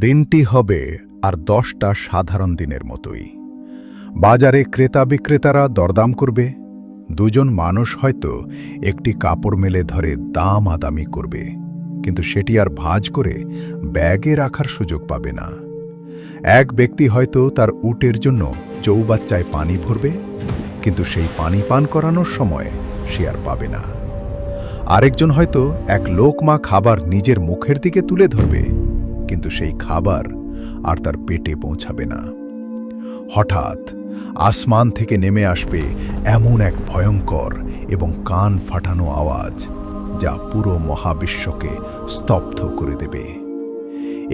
দিনটি হবে আর 10টা সাধারণ দিনের মতোই। বাজারে ক্রেতা বিক্রেতারা দরদাম করবে, দুজন মানুষ হয়তো একটি কাপড় মেলে ধরে দামাদামি করবে, কিন্তু সেটি আর ভাঁজ করে ব্যাগে রাখার সুযোগ পাবে না। এক ব্যক্তি হয়তো তার উটের জন্য চৌবাচ্চায় পানি ভরবে, কিন্তু সেই পানি পান করানোর সময় সে আর পাবে না। আরেকজন হয়তো এক লোকমা খাবার নিজের মুখের দিকে তুলে ধরবে, কিন্তু সেই খাবার আর তার পেটে পৌঁছাবে না। হঠাৎ আসমান থেকে নেমে আসবে এমন এক ভয়ঙ্কর এবং কান ফাটানো আওয়াজ, যা পুরো মহাবিশ্বকে স্তব্ধ করে দেবে।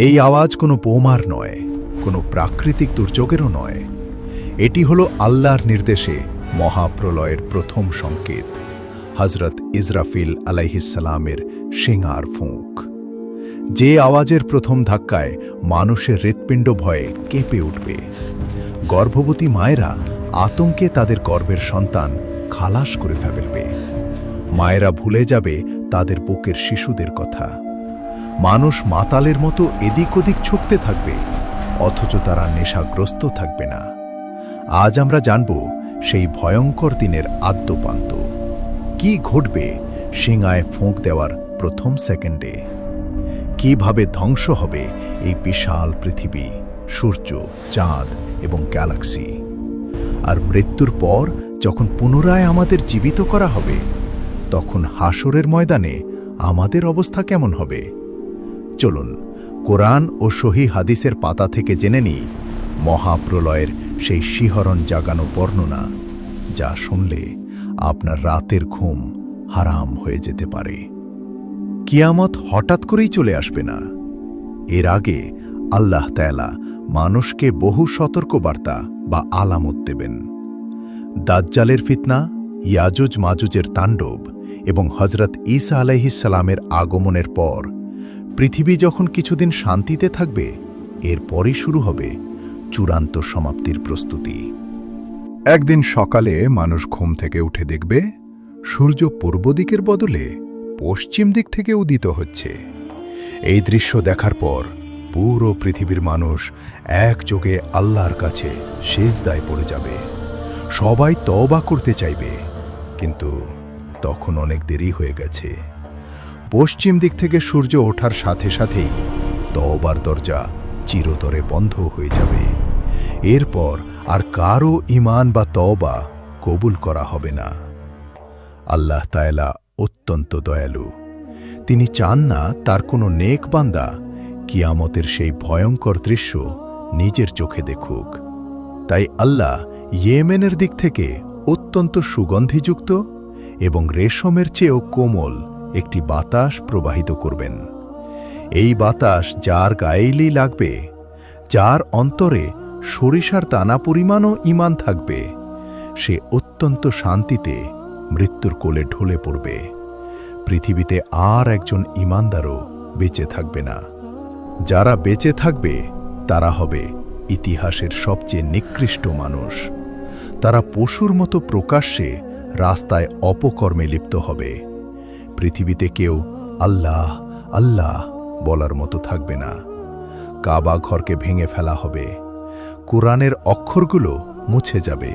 এই আওয়াজ কোনো বোমার নয়, কোনো প্রাকৃতিক দুর্যোগেরও নয়। এটি হলো আল্লাহর নির্দেশে মহাপ্রলয়ের প্রথম সংকেত, হজরত ইসরাফিল আলাইহিসসালামের শিঙার ফুঁক। যে আওয়াজের প্রথম ধাক্কায় মানুষের হৃৎপিণ্ড ভয়ে কেঁপে উঠবে। গর্ভবতী মায়েরা আতঙ্কে তাদের গর্ভের সন্তান খালাস করে ফেলবে। মায়েরা ভুলে যাবে তাদের বুকের শিশুদের কথা। মানুষ মাতালের মতো এদিক ওদিক ছুটতে থাকবে, অথচ তারা নেশাগ্রস্ত থাকবে না। আজ আমরা জানব সেই ভয়ঙ্কর দিনের আদ্যোপান্ত। কি ঘটবে শিঙায় ফোঁক দেওয়ার প্রথম সেকেন্ডে? কিভাবে ধ্বংস হবে এই বিশাল পৃথিবী, সূর্য, চাঁদ এবং গ্যালাক্সি? আর মৃত্যুর পর যখন পুনরায় আমাদের জীবিত করা হবে, তখন হাসরের ময়দানে আমাদের অবস্থা কেমন হবে? চলুন কোরআন ও সহিহ হাদিসের পাতা থেকে জেনে নিই মহাপ্রলয়ের সেই শিহরণ জাগানো বর্ণনা, যা শুনলে আপনার রাতের ঘুম হারাম হয়ে যেতে পারে। কিয়ামত হঠাৎ করেই চলে আসবে না। এর আগে আল্লাহ তাআলা মানুষকে বহু সতর্কবার্তা বা আলামত দেবেন। দাজ্জালের ফিতনা, ইয়াজুজ মাজুজের তাণ্ডব এবং হজরত ঈসা আলাইহিসসালামের আগমনের পর পৃথিবী যখন কিছুদিন শান্তিতে থাকবে, এরপরই শুরু হবে চূড়ান্ত সমাপ্তির প্রস্তুতি। একদিন সকালে মানুষ ঘুম থেকে উঠে দেখবে সূর্য পূর্ব দিকের বদলে পশ্চিম দিক থেকে উদিত হচ্ছে। এই দৃশ্য দেখার পর পুরো পৃথিবীর মানুষ একযোগে আল্লাহর কাছে সিজদায় পড়ে যাবে। সবাই তওবা করতে চাইবে, কিন্তু তখন অনেক দেরি হয়ে গেছে। পশ্চিম দিক থেকে সূর্য ওঠার সাথে সাথেই তওবার দরজা চিরতরে বন্ধ হয়ে যাবে। এরপর আর কারও ঈমান বা তওবা কবুল করা হবে না। আল্লাহ তাআলা অত্যন্ত দয়ালু। তিনি চান না তার কোনো নেক বান্দা কিয়ামতের সেই ভয়ঙ্কর দৃশ্য নিজের চোখে দেখুক। তাই আল্লাহ ইয়েমেনের দিক থেকে অত্যন্ত সুগন্ধিযুক্ত এবং রেশমের চেয়েও কোমল একটি বাতাস প্রবাহিত করবেন। এই বাতাস যার গায়েই লাগবে, যার অন্তরে সরিষার দানা পরিমাণও ঈমান থাকবে, সে অত্যন্ত শান্তিতে মৃত্যুর কোলে ঢলে পড়বে। পৃথিবীতে আর একজন ঈমানদারও বেঁচে থাকবে না। যারা বেঁচে থাকবে তারা হবে ইতিহাসের সবচেয়ে নিকৃষ্ট মানুষ। তারা পশুর মতো প্রকাশ্যে রাস্তায় অপকর্মে লিপ্ত হবে। পৃথিবীতে কেউ আল্লাহ আল্লাহ বলার মতো থাকবে না। কাবা ঘরকে ভেঙে ফেলা হবে, কোরআনের অক্ষরগুলো মুছে যাবে।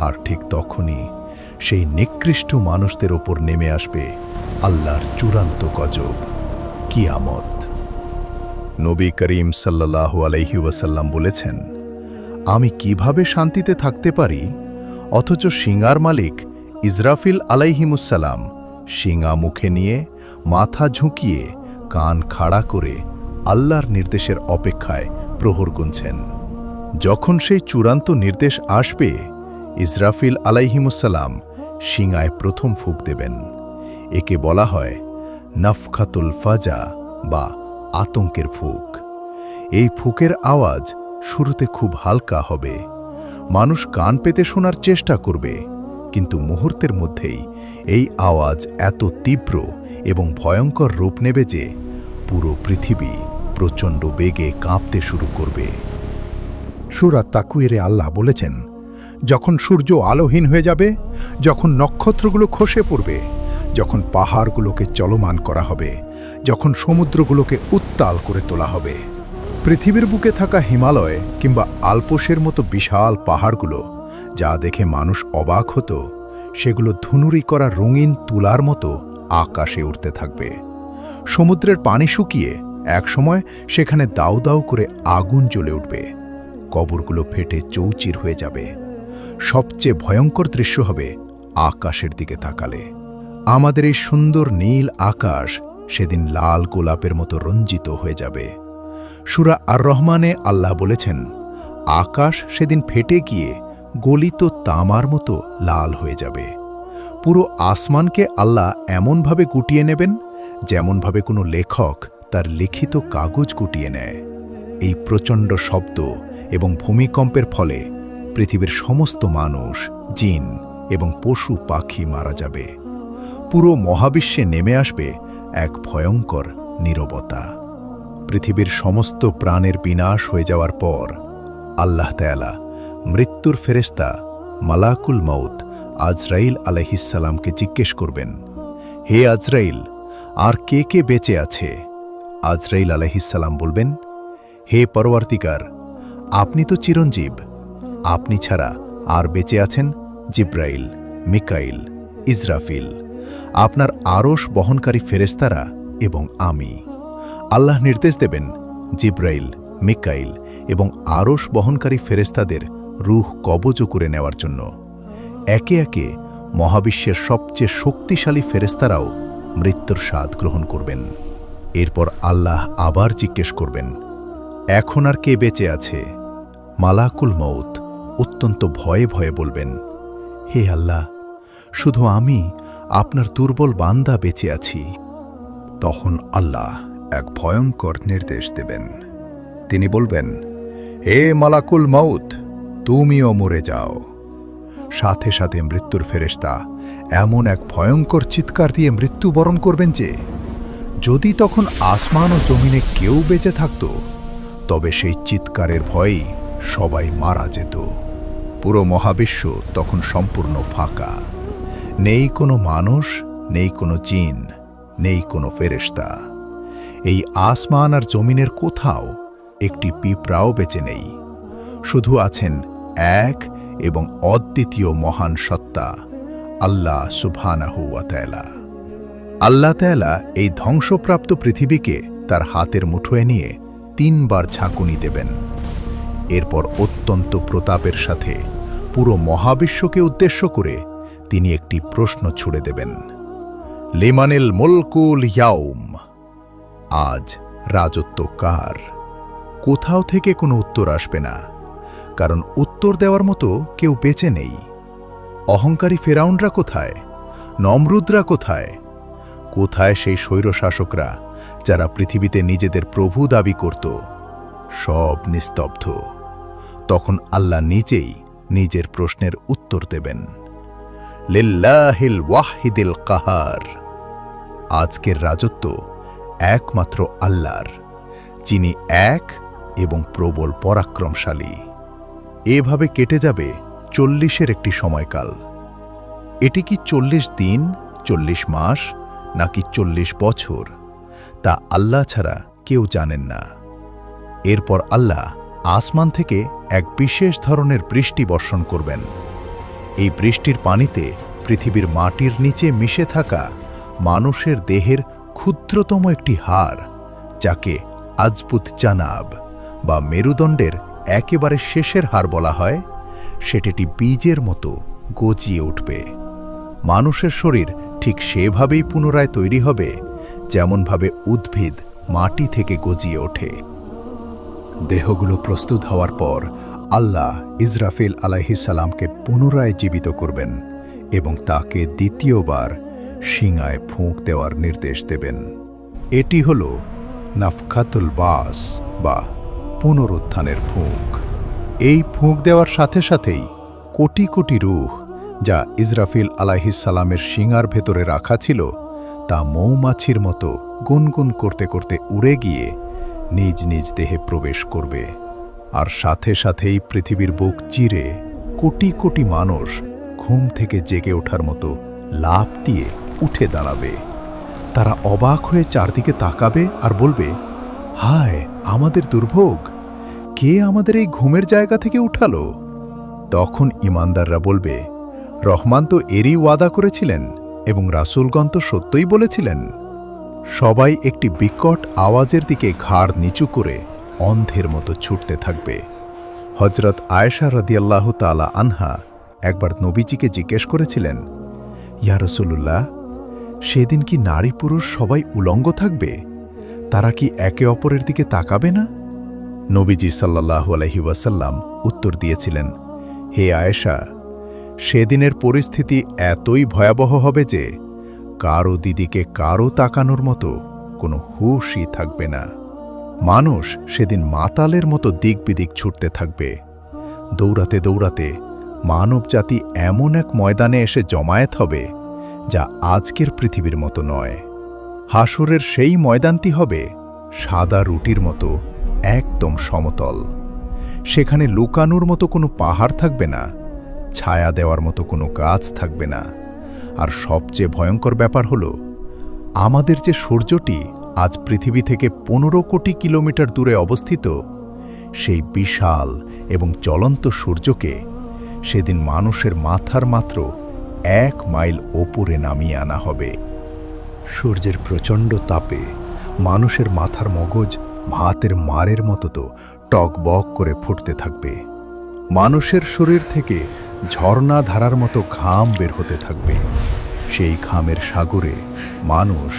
আর ঠিক তখনই সেই নিকৃষ্ট মানুষদের ওপর নেমে আসবে আল্লাহর চূড়ান্ত গজব, কিয়ামত। নবী করিম সাল্লাল্লাহু আলাইহি ওয়াসাল্লাম বলেছেন, আমি কিভাবে শান্তিতে থাকতে পারি অথচ শিঙার মালিক ইসরাফিল আলাইহিমুসসালাম শিঙা মুখে নিয়ে মাথা ঝুঁকিয়ে কান খাড়া করে আল্লাহর নির্দেশের অপেক্ষায় প্রহর গুনছেন। যখন সেই চূড়ান্ত নির্দেশ আসবে, ইসরাফিল আলাইহিমুসসালাম শিঙায় প্রথম ফুঁক দেবেন। একে বলা হয় নাফখাতুল ফাজা বা আতঙ্কের ফুঁক। এই ফুঁকের আওয়াজ শুরুতে খুব হালকা হবে, মানুষ কান পেতে শোনার চেষ্টা করবে, কিন্তু মুহূর্তের মধ্যেই এই আওয়াজ এত তীব্র এবং ভয়ঙ্কর রূপ নেবে যে পুরো পৃথিবী প্রচণ্ড বেগে কাঁপতে শুরু করবে। সূরা তাকওয়িরে আল্লাহ বলেছেন, যখন সূর্য আলোহীন হয়ে যাবে, যখন নক্ষত্রগুলো খসে পড়বে, যখন পাহাড়গুলোকে চলমান করা হবে, যখন সমুদ্রগুলোকে উত্তাল করে তোলা হবে, পৃথিবীর বুকে থাকা হিমালয় কিংবা আল্পসের মতো বিশাল পাহাড়গুলো যা দেখে মানুষ অবাক হতো, সেগুলো ধুনুরি করা রঙিন তুলার মতো আকাশে উঠতে থাকবে। সমুদ্রের পানি শুকিয়ে একসময় সেখানে দাউ দাউ করে আগুন জ্বলে উঠবে। কবরগুলো ফেটে চৌচির হয়ে যাবে। সবচেয়ে ভয়ঙ্কর দৃশ্য হবে আকাশের দিকে তাকালে। আমাদের এই সুন্দর নীল আকাশ সেদিন লাল গোলাপের মতো রঞ্জিত হয়ে যাবে। সূরা আর রহমানে আল্লাহ বলেছেন, আকাশ সেদিন ফেটে গিয়ে গলিত তামার মতো লাল হয়ে যাবে। পুরো আসমানকে আল্লাহ এমনভাবে গুটিয়ে নেবেন যেমনভাবে কোনো লেখক তার লিখিত কাগজ গুটিয়ে নেয়। এই প্রচণ্ড শব্দ এবং ভূমিকম্পের ফলে পৃথিবীর সমস্ত মানুষ, জিন এবং পশু পাখি মারা যাবে। পুরো মহাবিশ্বে নেমে আসবে এক ভয়ঙ্কর নীরবতা। পৃথিবীর সমস্ত প্রাণের বিনাশ হয়ে যাওয়ার পর আল্লাহ তাআলা মৃত্যুর ফেরেশতা মালাকুল মউত আজরাইল আলাইহিসসালামকে জিজ্ঞেস করবেন, হে আজরাইল, আর কে কে বেঁচে আছে? আজরাইল আলাইহিসসালাম বলবেন, হে পরওয়ারদিগার, আপনি তো চিরঞ্জীব। আপনি ছাড়া আর বেঁচে আছেন জিব্রাইল, মিকাইল, ইসরাফিল, আপনার আরশ বহনকারী ফেরেশতারা এবং আমি। আল্লাহ নির্দেশ দেবেন জিব্রাইল, মিকাইল এবং আরশ বহনকারী ফেরেশতাদের রূহ কবজ করে নেওয়ার জন্য। একে একে মহাবিশ্বের সবচেয়ে শক্তিশালী ফেরেশতারাও মৃত্যুর স্বাদ গ্রহণ করবেন। এরপর আল্লাহ আবার জিজ্ঞেস করবেন, এখন আর কে বেঁচে আছে? মালাকুল মউত অত্যন্ত ভয়ে ভয়ে বলবেন, হে আল্লাহ, শুধু আমি আপনার দুর্বল বান্দা বেঁচে আছি। তখন আল্লাহ এক ভয়ঙ্কর নির্দেশ দেবেন। তিনি বলবেন, হে মালাকুল মউত, তুমিও মরে যাও। সাথে সাথে মৃত্যুর ফেরেশতা এমন এক ভয়ঙ্কর চিৎকার দিয়ে মৃত্যুবরণ করবেন যে যদি তখন আসমান ও জমিনে কেউ বেঁচে থাকত, তবে সেই চিৎকারের ভয়েই সবাই মারা যেত। পুরো মহাবিশ্ব তখন সম্পূর্ণ ফাঁকা। নেই কোনো মানুষ, নেই কোনো জিন, নেই কোনো ফেরেশতা। এই আসমান আর জমিনের কোথাও একটি পিঁপড়াও বেঁচে নেই। শুধু আছেন এক এবং অদ্বিতীয় মহান সত্তা আল্লাহ সুবহানাহু ওয়া তাআলা। আল্লাহ তাআলা এই ধ্বংসপ্রাপ্ত পৃথিবীকে তার হাতের মুঠোয় নিয়ে 3 বার ঝাঁকুনি দেবেন। এরপর অত্যন্ত প্রতাপের সাথে পুরো মহাবিশ্বকে উদ্দেশ্য করে তিনি একটি প্রশ্ন ছুড়ে দেবেন, লিমানিল মুলকুল ইয়াউম, আজ রাজত্ব কার? কোথাও থেকে কোনো উত্তর আসবে না, কারণ উত্তর দেওয়ার মতো কেউ বেঁচে নেই। অহংকারী ফেরাউনরা কোথায়? নমরুদরা কোথায়? কোথায় সেই স্বৈরশাসকরা যারা পৃথিবীতে নিজেদের প্রভু দাবি করত? সব নিস্তব্ধ। তখন আল্লাহ নিজেই নিজের প্রশ্নের উত্তর দেবেন, লিল্লাহিল ওয়াহিদিল কাহার, আজকের রাজত্ব একমাত্র আল্লাহর, যিনি এক এবং প্রবল পরাক্রমশালী। এভাবে কেটে যাবে 40-এর একটি সময়কাল। এটি কি 40 দিন, 40 মাস নাকি 40 বছর, তা আল্লাহ ছাড়া কেউ জানেন না। এরপর আল্লাহ আসমান থেকে এক বিশেষ ধরনের বৃষ্টি বর্ষণ করবেন। এই বৃষ্টির পানিতে পৃথিবীর মাটির নিচে মিশে থাকা মানুষের দেহের ক্ষুদ্রতম একটি হাড়, যাকে আজপুত জানাব বা মেরুদণ্ডের একেবারে শেষের হাড় বলা হয়, সেটি বীজের মতো গজিয়ে উঠবে। মানুষের শরীর ঠিক সেভাবেই পুনরায় তৈরি হবে যেমনভাবে উদ্ভিদ মাটি থেকে গজিয়ে ওঠে। দেহগুলো প্রস্তুত হওয়ার পর আল্লাহ ইসরাফিল আলাইহিসসালামকে পুনরায় জীবিত করবেন এবং তাকে দ্বিতীয়বার শিঙায় ফুঁক দেওয়ার নির্দেশ দেবেন। এটি হল নাফখাতুল বাস বা পুনরুত্থানের ফুঁক। এই ফুঁক দেওয়ার সাথে সাথেই কোটি কোটি রূহ যা ইসরাফিল আলাইহিসসালামের শিঙার ভেতরে রাখা ছিল, তা মৌমাছির মতো গুনগুন করতে করতে উড়ে গিয়ে নিজ নিজ দেহে প্রবেশ করবে। আর সাথে সাথেই পৃথিবীর বুক চিরে কোটি কোটি মানুষ ঘুম থেকে জেগে ওঠার মতো লাফ দিয়ে উঠে দাঁড়াবে। তারা অবাক হয়ে চারদিকে তাকাবে আর বলবে, হায়, আমাদের দুর্ভোগ? কে আমাদের এই ঘুমের জায়গা থেকে উঠালো? তখন ঈমানদাররা বলবে, রহমান তো এরই ওয়াদা করেছিলেন এবং রাসূলগণ তো সত্যই বলেছিলেন। সবাই একটি বিকট আওয়াজের দিকে ঘাড় নিচু করে অন্ধের মতো ছুটতে থাকবে। হযরত আয়েশা রাদিয়াল্লাহু তাআলা আনহা একবার নবীজিকে জিজ্ঞেস করেছিলেন, ইয়া রাসূলুল্লাহ, সেদিন কি নারী পুরুষ সবাই উলঙ্গ থাকবে? তারা কি একে অপরের দিকে তাকাবে না? নবীজি সাল্লাল্লাহু আলাইহি ওয়াসাল্লাম উত্তর দিয়েছিলেন, হে আয়েশা, সেদিনের পরিস্থিতি এতই ভয়াবহ হবে যে কারো দিদিকে কারো তাকানোর মতো কোনো হুশই থাকবে না। মানুষ সেদিন মাতালের মতো দিক বিদিক ছুটতে থাকবে। দৌড়াতে দৌড়াতে মানবজাতি এমন এক ময়দানে এসে জমায়েত হবে যা আজকের পৃথিবীর মতো নয়। হাসরের সেই ময়দানটি হবে সাদা রুটির মতো একদম সমতল। সেখানে লুকানোর মতো কোনো পাহাড় থাকবে না, ছায়া দেওয়ার মতো কোনো গাছ থাকবে না। আর সবচেয়ে ভয়ঙ্কর ব্যাপার হলো, আমাদের যে সূর্যটি আজ পৃথিবী থেকে 15 কোটি কিলোমিটার দূরে অবস্থিত, সেই বিশাল এবং জ্বলন্ত সূর্যকে সেদিন মানুষের মাথার মাত্র 1 মাইল ওপরে নামিয়ে আনা হবে। সূর্যের প্রচণ্ড তাপে মানুষের মাথার মগজ ভাতের মারের মতো তো টকবক করে ফুটতে থাকবে। মানুষের শরীর থেকে ঝর্ণা ধারার মতো ঘাম বের হতে থাকবে। সেই ঘামের সাগরে মানুষ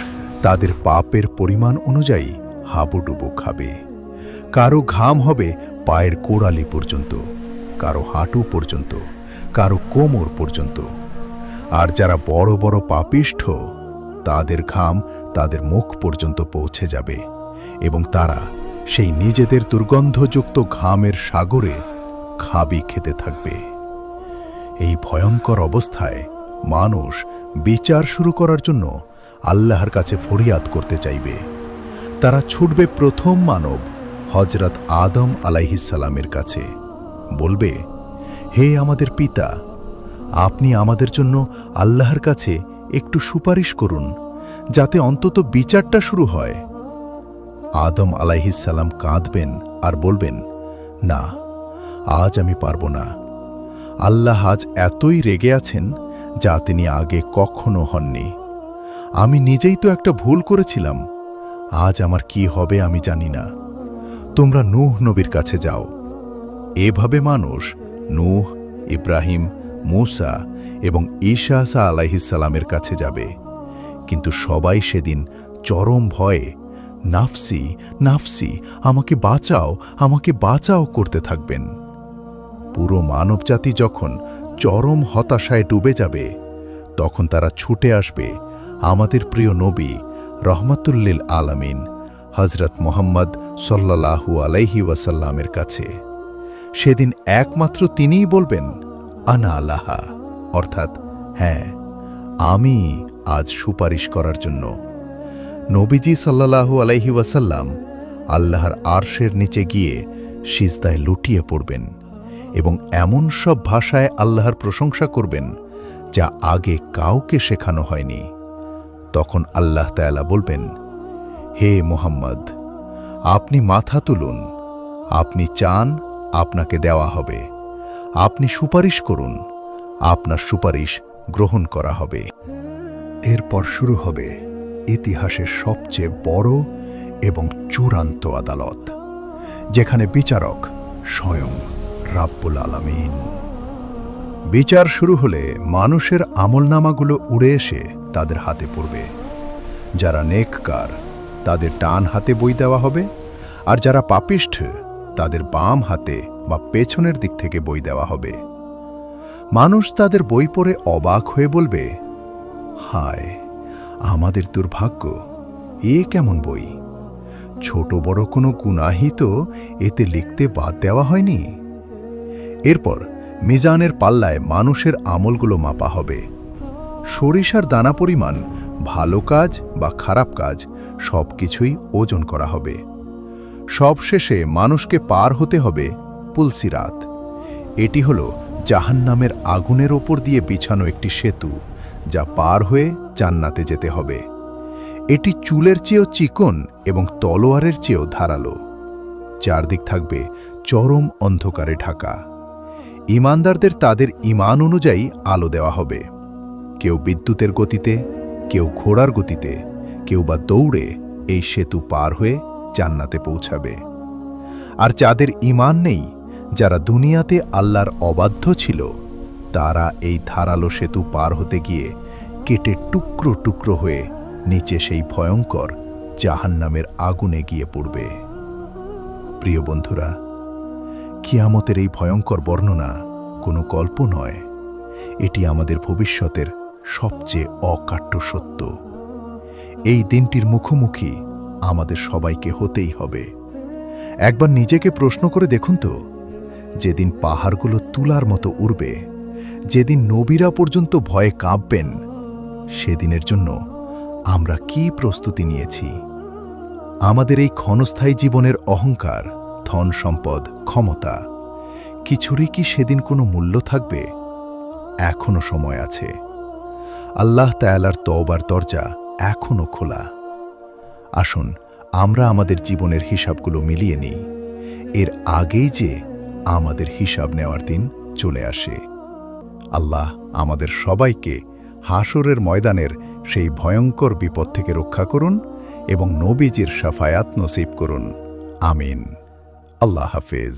তাদের পাপের পরিমাণ অনুযায়ী হাবুডুবু খাবে। কারো ঘাম হবে পায়ের কোড়ালি পর্যন্ত, কারো হাঁটু পর্যন্ত, কারো কোমর পর্যন্ত। আর যারা বড় বড় পাপিষ্ঠ, তাদের ঘাম তাদের মুখ পর্যন্ত পৌঁছে যাবে এবং তারা সেই নিজেদের দুর্গন্ধযুক্ত ঘামের সাগরে খাবি খেতে থাকবে। এই ভয়ঙ্কর অবস্থায় মানুষ বিচার শুরু করার জন্য আল্লাহর কাছে ফরিয়াদ করতে চাইবে। তারা ছুটবে প্রথম মানব হযরত আদম আলাইহিসসালামের কাছে, বলবে, হে আমাদের পিতা, আপনি আমাদের জন্য আল্লাহর কাছে একটু সুপারিশ করুন, যাতে অন্তত বিচারটা শুরু হয়। আদম আলাইহিসসালাম কাঁদবেন আর বলবেন, না, আজ আমি পারব না। আল্লাহ আজ এতই রেগে আছেন যা তিনি আগে কখনো হননি। আমি নিজেই তো একটা ভুল করেছিলাম। আজ আমার কি হবে আমি জানি না। তোমরা নূহ নবীর কাছে যাও। এভাবে মানুষ নূহ, ইব্রাহিম, মূসা এবং ঈসা আলাইহিসসালামের কাছে যাবে। কিন্তু সবাই সেদিন চরম ভয়ে নাফসি নাফসি, আমাকে বাঁচাও, আমাকে বাঁচাও করতে থাকবেন। পুরো মানবজাতি যখন চরম হতাশায় ডুবে যাবে, তখন তারা ছুটে আসবে আমাদের প্রিয় নবী রহমাতুল্লিল আলামিন হযরত মুহাম্মদ সাল্লাল্লাহু আলাইহি ওয়াসাল্লামের কাছে। সেদিন একমাত্র তিনিই বলবেন, আনা আলাহা, অর্থাৎ হ্যাঁ, আমি আজ সুপারিশ করার জন্য। নবীজি সাল্লাল্লাহু আলাইহি ওয়াসাল্লাম আল্লাহর আরশের নিচে গিয়ে সিজদায় লুটিয়ে পড়বেন এবং এমন সব ভাষায় আল্লাহর প্রশংসা করবেন যা আগে কাউকে শেখানো হয়নি। তখন আল্লাহ তাআলা বলবেন, হে মুহাম্মদ, আপনি মাথা তুলুন, আপনি চান আপনাকে দেওয়া হবে, আপনি সুপারিশ করুন, আপনার সুপারিশ গ্রহণ করা হবে। এরপর শুরু হবে ইতিহাসের সবচেয়ে বড় এবং চূড়ান্ত আদালত, যেখানে বিচারক স্বয়ং রাব্বুল আলামিন। বিচার শুরু হলে মানুষের আমলনামাগুলো উড়ে এসে তাদের হাতে পড়বে। যারা নেককার তাদের ডান হাতে বই দেওয়া হবে, আর যারা পাপিষ্ঠ তাদের বাম হাতে বা পেছনের দিক থেকে বই দেওয়া হবে। মানুষ তাদের বই পড়ে অবাক হয়ে বলবে, হায়, আমাদের দুর্ভাগ্য, এ কেমন বই? ছোট বড় কোনো গুনাহই তো এতে লিখতে বাদ দেওয়া হয়নি। এরপর মিজানের পাল্লায় মানুষের আমলগুলো মাপা হবে। সরিষার দানা পরিমাণ ভালো কাজ বা খারাপ কাজ সবকিছুই ওজন করা হবে। সবশেষে মানুষকে পার হতে হবে পুলসিরাত। এটি হল জাহান্নামের আগুনের ওপর দিয়ে বিছানো একটি সেতু, যা পার হয়ে জান্নাতে যেতে হবে। এটি চুলের চেয়েও চিকন এবং তলোয়ারের চেয়েও ধারালো। চারদিক থাকবে চরম অন্ধকারে ঢাকা। ঈমানদারদের তাদের ঈমান অনুযায়ী আলো দেওয়া হবে। কেউ বিদ্যুতের গতিতে, কেউ ঘোড়ার গতিতে, কেউ বা দৌড়ে এই সেতু পার হয়ে জান্নাতে পৌঁছাবে। আর যাদের ঈমান নেই, যারা দুনিয়াতে আল্লাহর অবাধ্য ছিল, তারা এই ধারালো সেতু পার হতে গিয়ে কেটে টুকরো টুকরো হয়ে নিচে সেই ভয়ঙ্কর জাহান্নামের আগুনে গিয়ে পড়বে। প্রিয় বন্ধুরা, কিয়ামতের এই ভয়ঙ্কর বর্ণনা কোনো গল্প নয়, এটি আমাদের ভবিষ্যতের সবচেয়ে অকাট্য সত্য। এই দিনটির মুখোমুখি আমাদের সবাইকে হতেই হবে। একবার নিজেকে প্রশ্ন করে দেখুন তো, যেদিন পাহাড়গুলো তুলার মতো উড়বে, যেদিন নবীরা পর্যন্ত ভয়ে কাঁপবেন, সেদিনের জন্য আমরা কি প্রস্তুতি নিয়েছি? আমাদের এই ক্ষণস্থায়ী জীবনের অহংকার, ধন সম্পদ, ক্ষমতা, কিছুরই কি সেদিন কোনো মূল্য থাকবে? এখনো সময় আছে। আল্লাহ তাআলার তওবার দরজা এখনো খোলা। আসুন আমরা আমাদের জীবনের হিসাবগুলো মিলিয়ে নিই, এর আগেই যে আমাদের হিসাব নেওয়ার দিন চলে আসে। আল্লাহ আমাদের সবাইকে হাসরের ময়দানের সেই ভয়ঙ্কর বিপদ থেকে রক্ষা করুন এবং নবীজির শাফায়াত নসিব করুন। আমিন। আল্লাহ হাফেজ।